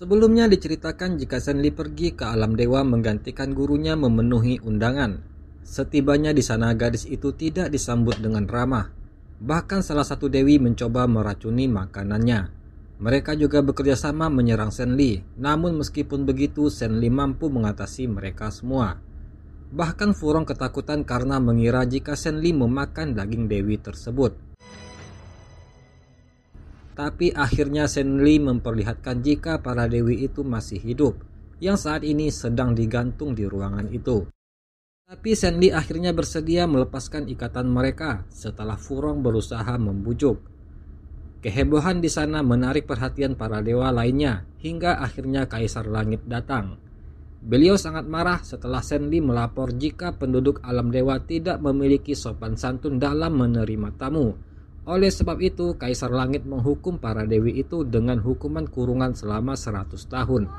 Sebelumnya diceritakan jika Senli pergi ke alam dewa menggantikan gurunya memenuhi undangan. Setibanya di sana gadis itu tidak disambut dengan ramah. Bahkan salah satu dewi mencoba meracuni makanannya. Mereka juga bekerja sama menyerang Senli. Namun meskipun begitu Senli mampu mengatasi mereka semua. Bahkan Furong ketakutan karena mengira jika Senli memakan daging dewi tersebut. Tapi akhirnya Senli memperlihatkan jika para dewi itu masih hidup, yang saat ini sedang digantung di ruangan itu. Tapi Senli akhirnya bersedia melepaskan ikatan mereka setelah Furong berusaha membujuk. Kehebohan di sana menarik perhatian para dewa lainnya hingga akhirnya Kaisar Langit datang. Beliau sangat marah setelah Senli melapor jika penduduk alam dewa tidak memiliki sopan santun dalam menerima tamu. Oleh sebab itu, Kaisar Langit menghukum para dewi itu dengan hukuman kurungan selama 100 tahun.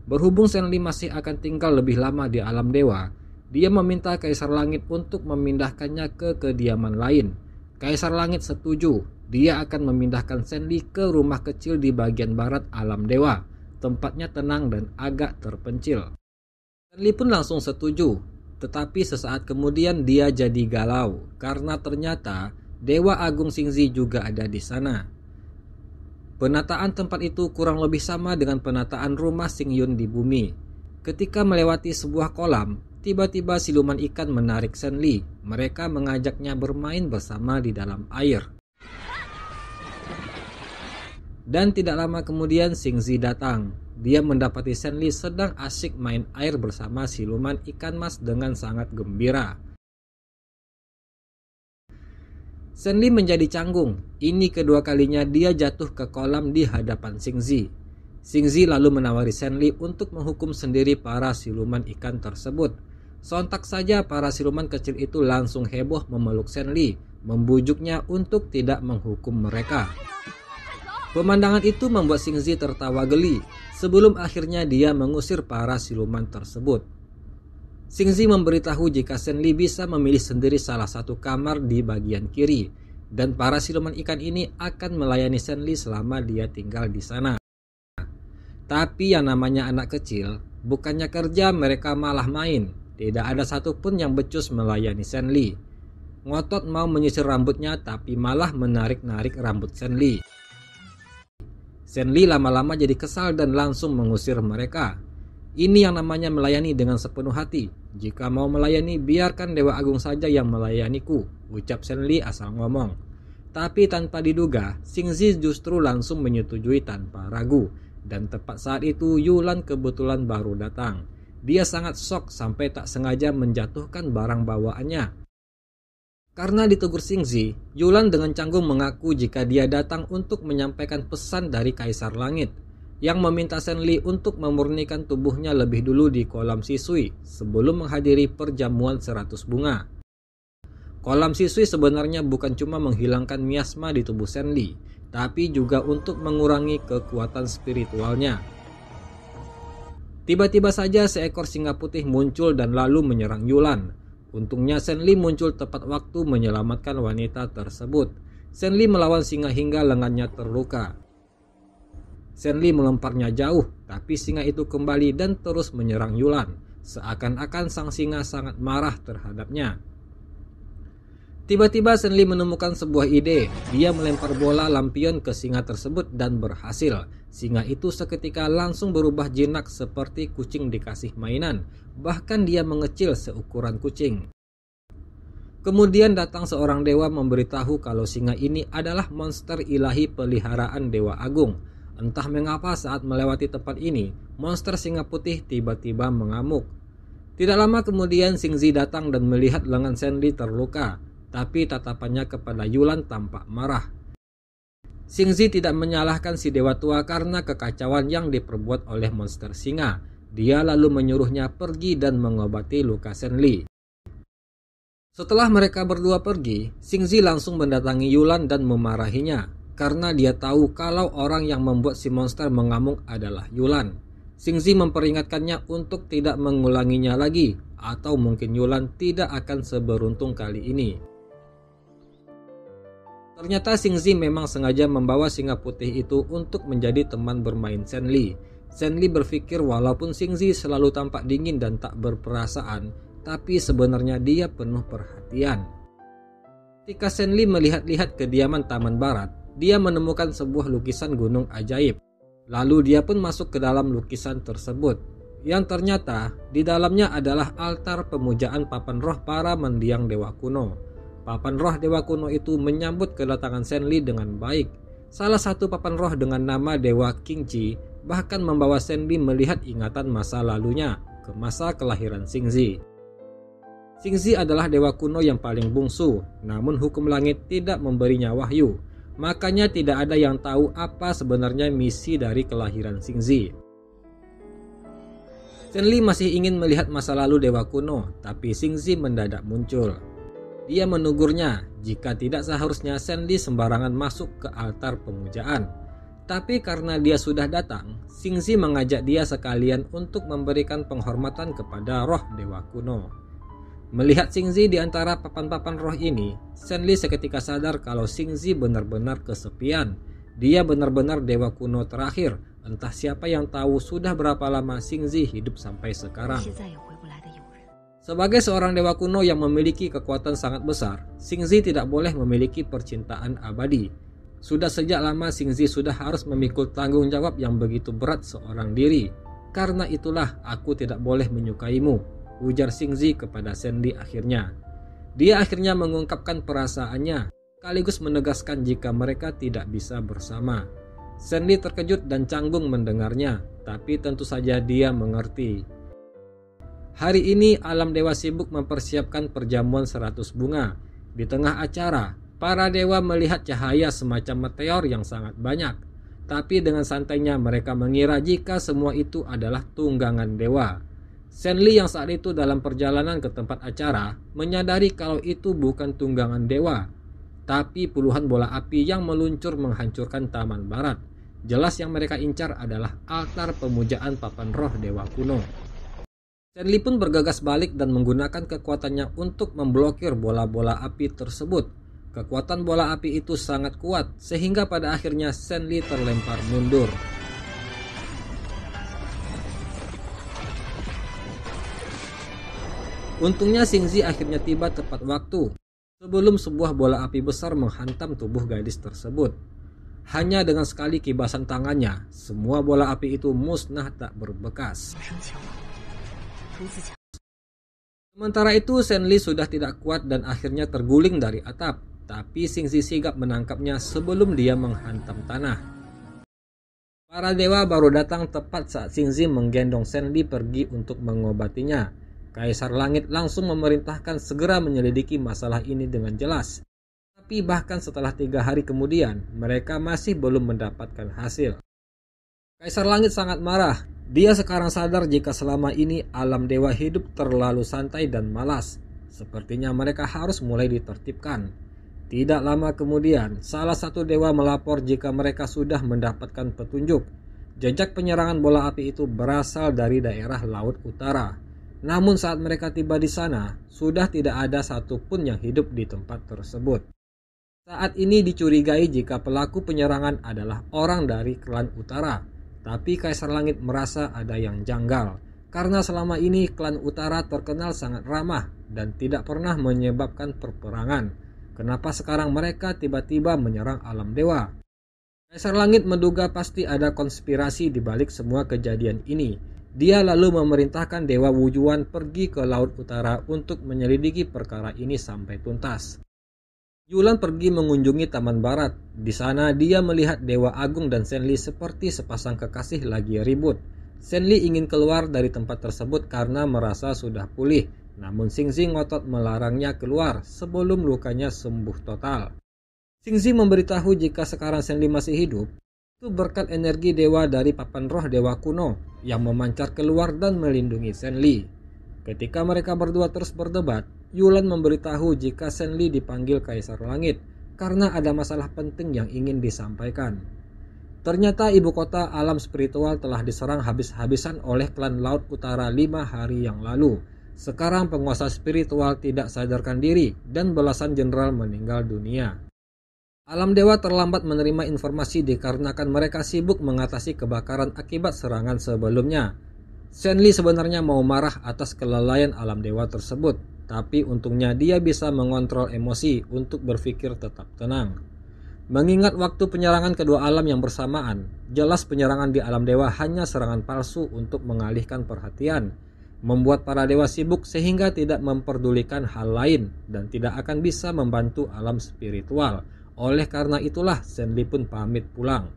Berhubung Senli masih akan tinggal lebih lama di alam dewa, dia meminta Kaisar Langit untuk memindahkannya ke kediaman lain. Kaisar Langit setuju, dia akan memindahkan Senli ke rumah kecil di bagian barat alam dewa. Tempatnya tenang dan agak terpencil. Senli pun langsung setuju. Tetapi sesaat kemudian dia jadi galau karena ternyata Dewa Agung Xingzi juga ada di sana. Penataan tempat itu kurang lebih sama dengan penataan rumah Xingyun di bumi. Ketika melewati sebuah kolam, tiba-tiba siluman ikan menarik Senli. Mereka mengajaknya bermain bersama di dalam air. Dan tidak lama kemudian Xingzi datang. Dia mendapati Senli sedang asyik main air bersama siluman ikan mas dengan sangat gembira. Senli menjadi canggung. Ini kedua kalinya dia jatuh ke kolam di hadapan Xingzi. Xingzi lalu menawari Senli untuk menghukum sendiri para siluman ikan tersebut. Sontak saja para siluman kecil itu langsung heboh memeluk Senli, membujuknya untuk tidak menghukum mereka. Pemandangan itu membuat Xingzi tertawa geli. Sebelum akhirnya dia mengusir para siluman tersebut. Xingzi memberitahu jika Senli bisa memilih sendiri salah satu kamar di bagian kiri, dan para siluman ikan ini akan melayani Senli selama dia tinggal di sana. Tapi yang namanya anak kecil, bukannya kerja mereka malah main. Tidak ada satupun yang becus melayani Senli. Ngotot mau menyisir rambutnya tapi malah menarik-narik rambut Senli. Senli lama-lama jadi kesal dan langsung mengusir mereka. Ini yang namanya melayani dengan sepenuh hati. Jika mau melayani, biarkan Dewa Agung saja yang melayaniku, ucap Senli asal ngomong. Tapi tanpa diduga, Xingzi justru langsung menyetujui tanpa ragu. Dan tepat saat itu Yulan kebetulan baru datang. Dia sangat shock sampai tak sengaja menjatuhkan barang bawaannya. Karena ditegur Xingzi, Yulan dengan canggung mengaku jika dia datang untuk menyampaikan pesan dari Kaisar Langit yang meminta Senli untuk memurnikan tubuhnya lebih dulu di kolam Shisui sebelum menghadiri perjamuan 100 bunga. Kolam Shisui sebenarnya bukan cuma menghilangkan miasma di tubuh Senli, tapi juga untuk mengurangi kekuatan spiritualnya. Tiba-tiba saja seekor singa putih muncul dan lalu menyerang Yulan. Untungnya Senli muncul tepat waktu menyelamatkan wanita tersebut. Senli melawan singa hingga lengannya terluka. Senli melemparnya jauh, tapi singa itu kembali dan terus menyerang Yulan. Seakan-akan sang singa sangat marah terhadapnya. Tiba-tiba Senli menemukan sebuah ide. Dia melempar bola lampion ke singa tersebut dan berhasil. Singa itu seketika langsung berubah jinak seperti kucing dikasih mainan. Bahkan dia mengecil seukuran kucing. Kemudian datang seorang dewa memberitahu kalau singa ini adalah monster ilahi peliharaan Dewa Agung. Entah mengapa saat melewati tempat ini, monster singa putih tiba-tiba mengamuk. Tidak lama kemudian Xingzi datang dan melihat lengan Senli terluka. Tapi tatapannya kepada Yulan tampak marah. Xingzi tidak menyalahkan si dewa tua karena kekacauan yang diperbuat oleh monster singa. Dia lalu menyuruhnya pergi dan mengobati luka Senli. Setelah mereka berdua pergi, Xingzi langsung mendatangi Yulan dan memarahinya karena dia tahu kalau orang yang membuat si monster mengamuk adalah Yulan. Xingzi memperingatkannya untuk tidak mengulanginya lagi, atau mungkin Yulan tidak akan seberuntung kali ini. Ternyata Xingzi memang sengaja membawa singa putih itu untuk menjadi teman bermain Shenli. Shenli berpikir walaupun Xingzi selalu tampak dingin dan tak berperasaan, tapi sebenarnya dia penuh perhatian. Ketika Shenli melihat-lihat kediaman Taman Barat, dia menemukan sebuah lukisan gunung ajaib. Lalu dia pun masuk ke dalam lukisan tersebut, yang ternyata di dalamnya adalah altar pemujaan papan roh para mendiang dewa kuno. Papan roh dewa kuno itu menyambut kedatangan Shenli dengan baik. Salah satu papan roh dengan nama Dewa Qingji bahkan membawa Shenli melihat ingatan masa lalunya ke masa kelahiran Xingzi. Xingzi adalah dewa kuno yang paling bungsu, namun hukum langit tidak memberinya wahyu. Makanya tidak ada yang tahu apa sebenarnya misi dari kelahiran Xingzi. Shenli masih ingin melihat masa lalu dewa kuno, tapi Xingzi mendadak muncul. Dia menegurnya jika tidak seharusnya Shenli sembarangan masuk ke altar pemujaan. Tapi karena dia sudah datang, Xingzi mengajak dia sekalian untuk memberikan penghormatan kepada roh dewa kuno. Melihat Xingzi di antara papan-papan roh ini, Shenli seketika sadar kalau Xingzi benar-benar kesepian. Dia benar-benar dewa kuno terakhir. Entah siapa yang tahu sudah berapa lama Xingzi hidup sampai sekarang. Sebagai seorang dewa kuno yang memiliki kekuatan sangat besar, Xingzi tidak boleh memiliki percintaan abadi. Sudah sejak lama Xingzi sudah harus memikul tanggung jawab yang begitu berat seorang diri. Karena itulah aku tidak boleh menyukaimu, ujar Xingzi kepada Shenli akhirnya. Dia akhirnya mengungkapkan perasaannya, sekaligus menegaskan jika mereka tidak bisa bersama. Shenli terkejut dan canggung mendengarnya, tapi tentu saja dia mengerti. Hari ini alam dewa sibuk mempersiapkan perjamuan 100 bunga. Di tengah acara, para dewa melihat cahaya semacam meteor yang sangat banyak. Tapi dengan santainya mereka mengira jika semua itu adalah tunggangan dewa. Shenli yang saat itu dalam perjalanan ke tempat acara menyadari kalau itu bukan tunggangan dewa, tapi puluhan bola api yang meluncur menghancurkan Taman Barat. Jelas yang mereka incar adalah altar pemujaan papan roh dewa kuno. Shenli pun bergegas balik dan menggunakan kekuatannya untuk memblokir bola-bola api tersebut. Kekuatan bola api itu sangat kuat sehingga pada akhirnya Shenli terlempar mundur. Untungnya Xingzi akhirnya tiba tepat waktu sebelum sebuah bola api besar menghantam tubuh gadis tersebut. Hanya dengan sekali kibasan tangannya, semua bola api itu musnah tak berbekas. Sementara itu Shenli sudah tidak kuat dan akhirnya terguling dari atap, tapi Xingzi sigap menangkapnya sebelum dia menghantam tanah. Para dewa baru datang tepat saat Xingzi menggendong Shenli pergi untuk mengobatinya. Kaisar Langit langsung memerintahkan segera menyelidiki masalah ini dengan jelas. Tapi bahkan setelah 3 hari kemudian, mereka masih belum mendapatkan hasil. Kaisar Langit sangat marah. Dia sekarang sadar jika selama ini alam dewa hidup terlalu santai dan malas. Sepertinya mereka harus mulai ditertibkan. Tidak lama kemudian, salah satu dewa melapor jika mereka sudah mendapatkan petunjuk. Jejak penyerangan bola api itu berasal dari daerah Laut Utara. Namun saat mereka tiba di sana, sudah tidak ada satupun yang hidup di tempat tersebut. Saat ini dicurigai jika pelaku penyerangan adalah orang dari klan Utara. Tapi Kaisar Langit merasa ada yang janggal, karena selama ini klan Utara terkenal sangat ramah dan tidak pernah menyebabkan perperangan. Kenapa sekarang mereka tiba-tiba menyerang alam dewa? Kaisar Langit menduga pasti ada konspirasi di balik semua kejadian ini. Dia lalu memerintahkan Dewa Wujuan pergi ke Laut Utara untuk menyelidiki perkara ini sampai tuntas. Yulan pergi mengunjungi Taman Barat. Di sana dia melihat Dewa Agung dan Shenli seperti sepasang kekasih lagi ribut. Shenli ingin keluar dari tempat tersebut karena merasa sudah pulih. Namun Xingzi ngotot melarangnya keluar sebelum lukanya sembuh total. Xingzi memberitahu jika sekarang Shenli masih hidup, itu berkat energi dewa dari papan roh dewa kuno yang memancar keluar dan melindungi Shenli. Ketika mereka berdua terus berdebat, Yulan memberitahu jika Shenli dipanggil Kaisar Langit karena ada masalah penting yang ingin disampaikan. Ternyata ibu kota alam spiritual telah diserang habis-habisan oleh klan Laut Utara 5 hari yang lalu. Sekarang penguasa spiritual tidak sadarkan diri dan belasan jenderal meninggal dunia. Alam dewa terlambat menerima informasi dikarenakan mereka sibuk mengatasi kebakaran akibat serangan sebelumnya. Shenli sebenarnya mau marah atas kelalaian alam dewa tersebut, tapi untungnya dia bisa mengontrol emosi untuk berpikir tetap tenang. Mengingat waktu penyerangan kedua alam yang bersamaan, jelas penyerangan di alam dewa hanya serangan palsu untuk mengalihkan perhatian, membuat para dewa sibuk sehingga tidak memperdulikan hal lain dan tidak akan bisa membantu alam spiritual. Oleh karena itulah Shenli pun pamit pulang.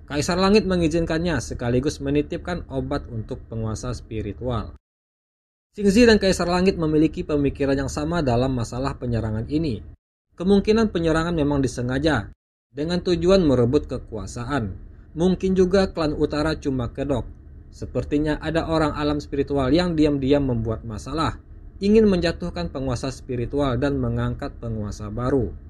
Kaisar Langit mengizinkannya sekaligus menitipkan obat untuk penguasa spiritual. Xingzi dan Kaisar Langit memiliki pemikiran yang sama dalam masalah penyerangan ini. Kemungkinan penyerangan memang disengaja dengan tujuan merebut kekuasaan. Mungkin juga klan utara cuma kedok. Sepertinya ada orang alam spiritual yang diam-diam membuat masalah, ingin menjatuhkan penguasa spiritual dan mengangkat penguasa baru.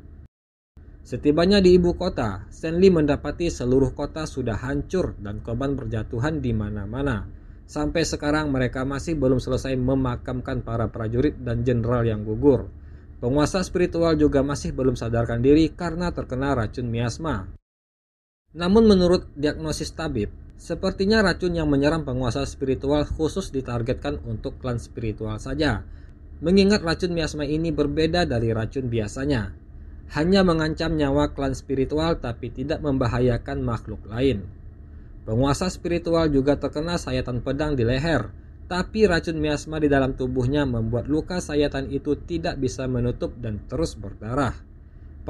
Setibanya di ibu kota, Shenli mendapati seluruh kota sudah hancur dan korban berjatuhan di mana-mana. Sampai sekarang mereka masih belum selesai memakamkan para prajurit dan jenderal yang gugur. Penguasa spiritual juga masih belum sadarkan diri karena terkena racun miasma. Namun menurut diagnosis tabib, sepertinya racun yang menyerang penguasa spiritual khusus ditargetkan untuk klan spiritual saja. Mengingat racun miasma ini berbeda dari racun biasanya. Hanya mengancam nyawa klan spiritual tapi tidak membahayakan makhluk lain. Penguasa spiritual juga terkena sayatan pedang di leher, tapi racun miasma di dalam tubuhnya membuat luka sayatan itu tidak bisa menutup dan terus berdarah.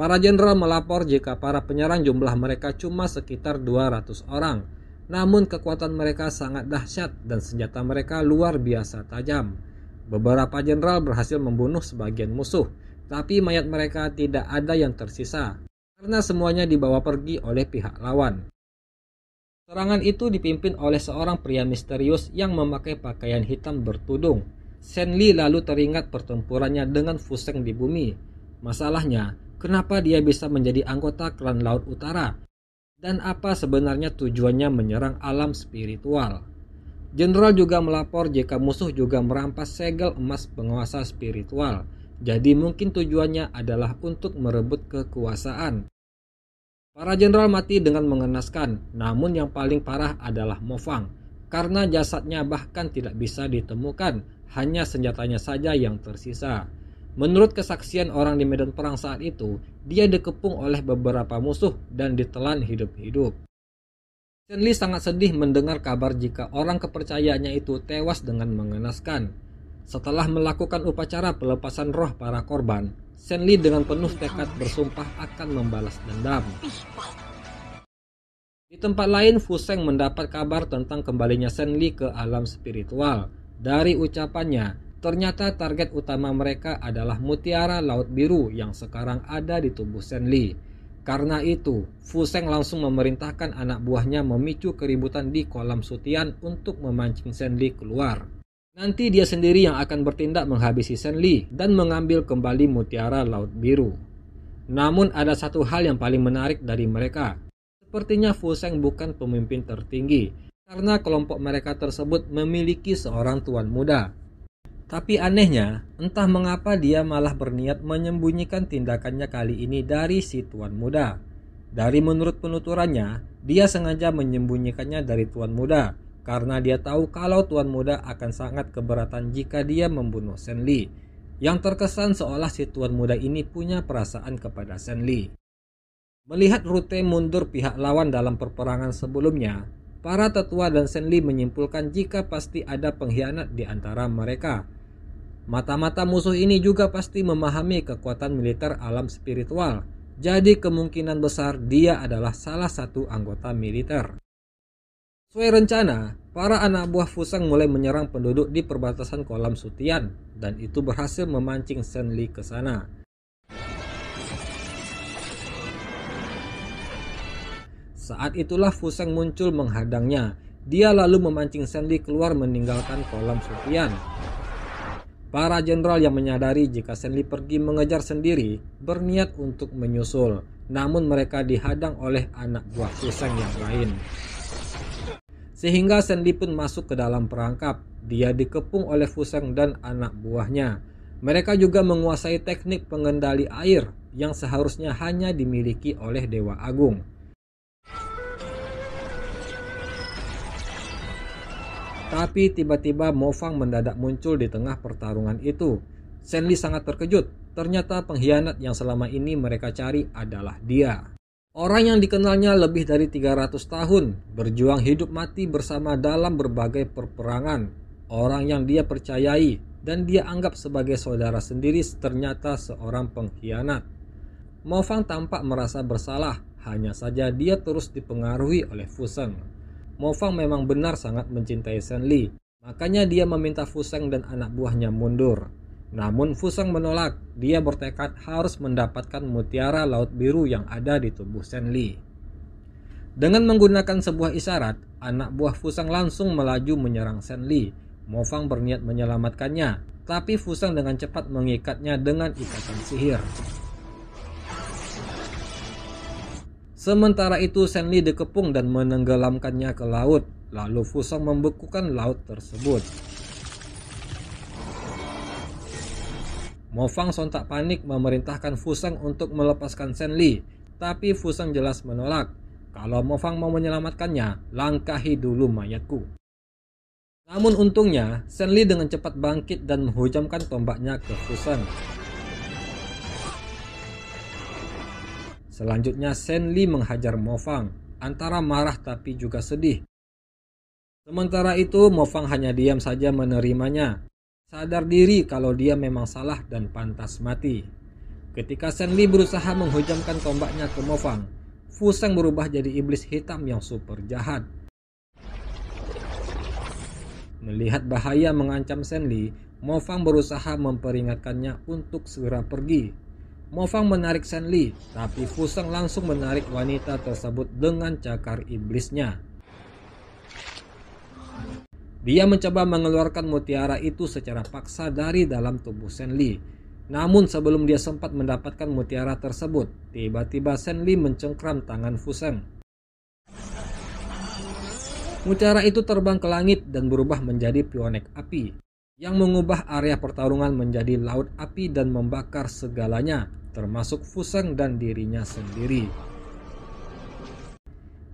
Para jenderal melapor jika para penyerang jumlah mereka cuma sekitar 200 orang, namun kekuatan mereka sangat dahsyat dan senjata mereka luar biasa tajam. Beberapa jenderal berhasil membunuh sebagian musuh, tapi mayat mereka tidak ada yang tersisa, karena semuanya dibawa pergi oleh pihak lawan. Serangan itu dipimpin oleh seorang pria misterius yang memakai pakaian hitam bertudung. Shenli lalu teringat pertempurannya dengan Fu Sheng di bumi. Masalahnya, kenapa dia bisa menjadi anggota klan Laut Utara? Dan apa sebenarnya tujuannya menyerang alam spiritual? Jenderal juga melapor jika musuh juga merampas segel emas penguasa spiritual. Jadi mungkin tujuannya adalah untuk merebut kekuasaan. Para jenderal mati dengan mengenaskan, namun yang paling parah adalah Mo Fang, karena jasadnya bahkan tidak bisa ditemukan, hanya senjatanya saja yang tersisa. Menurut kesaksian orang di medan perang saat itu, dia dikepung oleh beberapa musuh dan ditelan hidup-hidup. Shenli sangat sedih mendengar kabar jika orang kepercayaannya itu tewas dengan mengenaskan. Setelah melakukan upacara pelepasan roh para korban, Shenli dengan penuh tekad bersumpah akan membalas dendam. Di tempat lain, Fu Sheng mendapat kabar tentang kembalinya Shenli ke alam spiritual. Dari ucapannya, ternyata target utama mereka adalah mutiara Laut Biru yang sekarang ada di tubuh Shenli. Karena itu, Fu Sheng langsung memerintahkan anak buahnya memicu keributan di kolam Sutian untuk memancing Shenli keluar. Nanti dia sendiri yang akan bertindak menghabisi Shenli dan mengambil kembali mutiara Laut Biru. Namun ada satu hal yang paling menarik dari mereka. Sepertinya Fu Sheng bukan pemimpin tertinggi, karena kelompok mereka tersebut memiliki seorang tuan muda. Tapi anehnya, entah mengapa dia malah berniat menyembunyikan tindakannya kali ini dari si tuan muda. Dari menurut penuturannya, dia sengaja menyembunyikannya dari tuan muda, karena dia tahu kalau tuan muda akan sangat keberatan jika dia membunuh Shenli. Yang terkesan seolah si tuan muda ini punya perasaan kepada Shenli. Melihat rute mundur pihak lawan dalam peperangan sebelumnya, para tetua dan Shenli menyimpulkan jika pasti ada pengkhianat di antara mereka. Mata-mata musuh ini juga pasti memahami kekuatan militer alam spiritual, jadi kemungkinan besar dia adalah salah satu anggota militer. Sesuai rencana, para anak buah Fu Sheng mulai menyerang penduduk di perbatasan kolam Sutian, dan itu berhasil memancing Shenli ke sana. Saat itulah Fu Sheng muncul menghadangnya. Dia lalu memancing Shenli keluar meninggalkan kolam Sutian. Para jenderal yang menyadari jika Shenli pergi mengejar sendiri berniat untuk menyusul, namun mereka dihadang oleh anak buah Fu Sheng yang lain. Sehingga Shenli pun masuk ke dalam perangkap. Dia dikepung oleh Fu Sheng dan anak buahnya. Mereka juga menguasai teknik pengendali air yang seharusnya hanya dimiliki oleh Dewa Agung. Tapi tiba-tiba Mo Fang mendadak muncul di tengah pertarungan itu. Shen Li sangat terkejut. Ternyata pengkhianat yang selama ini mereka cari adalah dia. Orang yang dikenalnya lebih dari 300 tahun, berjuang hidup mati bersama dalam berbagai peperangan. Orang yang dia percayai dan dia anggap sebagai saudara sendiri ternyata seorang pengkhianat. Mo Fang tampak merasa bersalah, hanya saja dia terus dipengaruhi oleh Fu Sheng. Mo Fang memang benar sangat mencintai Shen Li, makanya dia meminta Fu Sheng dan anak buahnya mundur. Namun Fu Sheng menolak, dia bertekad harus mendapatkan mutiara laut biru yang ada di tubuh Shen Li. Dengan menggunakan sebuah isyarat, anak buah Fu Sheng langsung melaju menyerang Shen Li. Mo Fang berniat menyelamatkannya, tapi Fu Sheng dengan cepat mengikatnya dengan ikatan sihir. Sementara itu Shen Li dikepung dan menenggelamkannya ke laut, lalu Fu Sheng membekukan laut tersebut. Mo Fang sontak panik memerintahkan Fu Sheng untuk melepaskan Shen Li, tapi Fu Sheng jelas menolak. Kalau Mo Fang mau menyelamatkannya, langkahi dulu mayatku. Namun untungnya, Shen Li dengan cepat bangkit dan menghujamkan tombaknya ke Fu Sheng. Selanjutnya Shen Li menghajar Mo Fang, antara marah tapi juga sedih. Sementara itu Mo Fang hanya diam saja menerimanya, sadar diri kalau dia memang salah dan pantas mati. Ketika Shen Li berusaha menghujamkan tombaknya ke Mo Fang, Fu Sheng berubah jadi iblis hitam yang super jahat. Melihat bahaya mengancam Shen Li, Mo Fang berusaha memperingatkannya untuk segera pergi. Mo Fang menarik Shen Li, tapi Fu Sheng langsung menarik wanita tersebut dengan cakar iblisnya. Dia mencoba mengeluarkan mutiara itu secara paksa dari dalam tubuh Shen Li. Namun sebelum dia sempat mendapatkan mutiara tersebut, tiba-tiba Shen Li mencengkram tangan Fu Sheng. Mutiara itu terbang ke langit dan berubah menjadi pionek api, yang mengubah area pertarungan menjadi laut api dan membakar segalanya, termasuk Fu Sheng dan dirinya sendiri.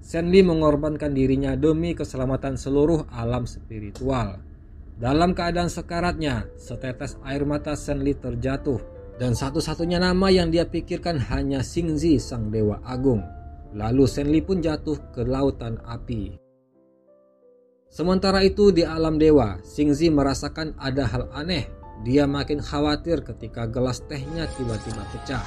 Shen Li mengorbankan dirinya demi keselamatan seluruh alam spiritual. Dalam keadaan sekaratnya, setetes air mata Shen Li terjatuh, dan satu-satunya nama yang dia pikirkan hanya Xingzi, sang dewa agung. Lalu Shen Li pun jatuh ke lautan api. Sementara itu di alam dewa, Xingzi merasakan ada hal aneh. Dia makin khawatir ketika gelas tehnya tiba-tiba pecah.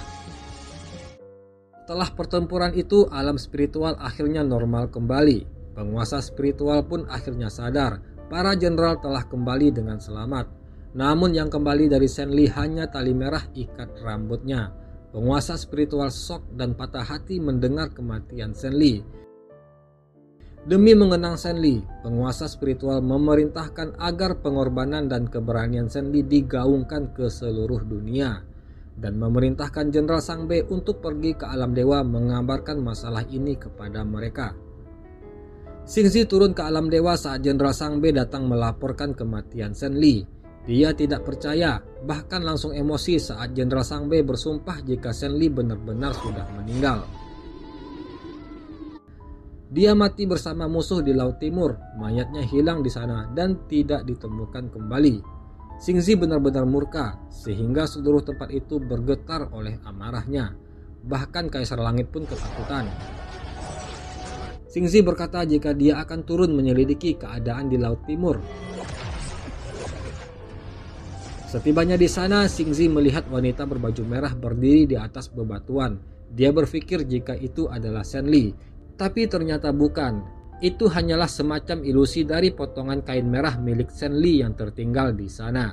Setelah pertempuran itu, alam spiritual akhirnya normal kembali. Penguasa spiritual pun akhirnya sadar, para jenderal telah kembali dengan selamat. Namun yang kembali dari Shen Li hanya tali merah ikat rambutnya. Penguasa spiritual shock dan patah hati mendengar kematian Shen Li. Demi mengenang Shen Li, penguasa spiritual memerintahkan agar pengorbanan dan keberanian Shen Li digaungkan ke seluruh dunia, dan memerintahkan Jenderal Sangbe untuk pergi ke alam dewa mengabarkan masalah ini kepada mereka. Xingzi turun ke alam dewa saat Jenderal Sangbe datang melaporkan kematian Shen Li. Dia tidak percaya, bahkan langsung emosi saat Jenderal Sangbe bersumpah jika Shen Li benar-benar sudah meninggal. Dia mati bersama musuh di Laut Timur, mayatnya hilang di sana dan tidak ditemukan kembali. Xingzi benar-benar murka, sehingga seluruh tempat itu bergetar oleh amarahnya. Bahkan Kaisar Langit pun ketakutan. Xingzi berkata jika dia akan turun menyelidiki keadaan di Laut Timur. Setibanya di sana, Xingzi melihat wanita berbaju merah berdiri di atas bebatuan. Dia berpikir jika itu adalah Shen Li, tapi ternyata bukan. Itu hanyalah semacam ilusi dari potongan kain merah milik Shen Li yang tertinggal di sana.